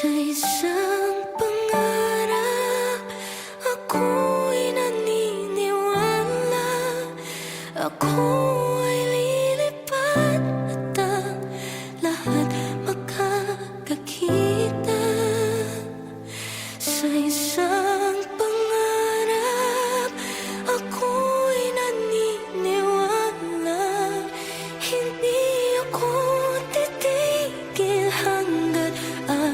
Sa isang pangarap, ako'y naniniwala. Ako ay lilipad at ang lahat makakakita. Sa isang pangarap, ako'y naniniwala. Hindi ako titigil hanggat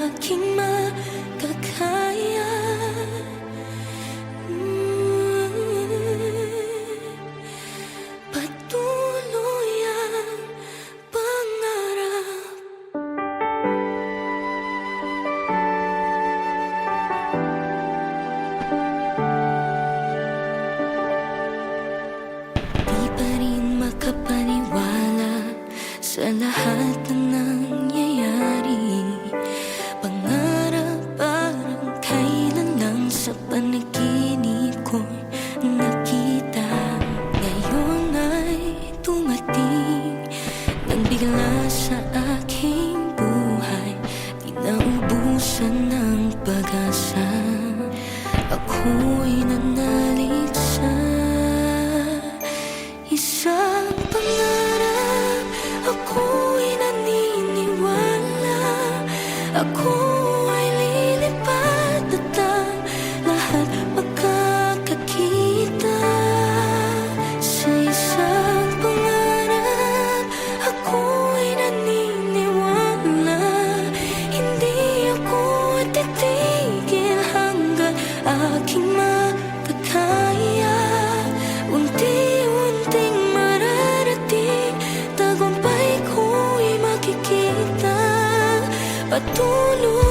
aking makakaya. Patuloy ang pangarap. Di pa rin makapaniwala sa lahat na nangyayari. Pangarap parang kailan lang sa panaginip ko nakita. Ngayon ay tumating nang bigla sa aking buhay. Di naubusan ng pag-asa. Ako'y nanalig sa isang pangarap. Ako'y naniniwala. Ako ay lilipad at ang lahat makakakita. Sa isang pangarap, ako'y naniniwala. Hindi ako titigil hanggang aking makakaya. Unti-unting mararating, tagumpay ko'y makikita. Patuloy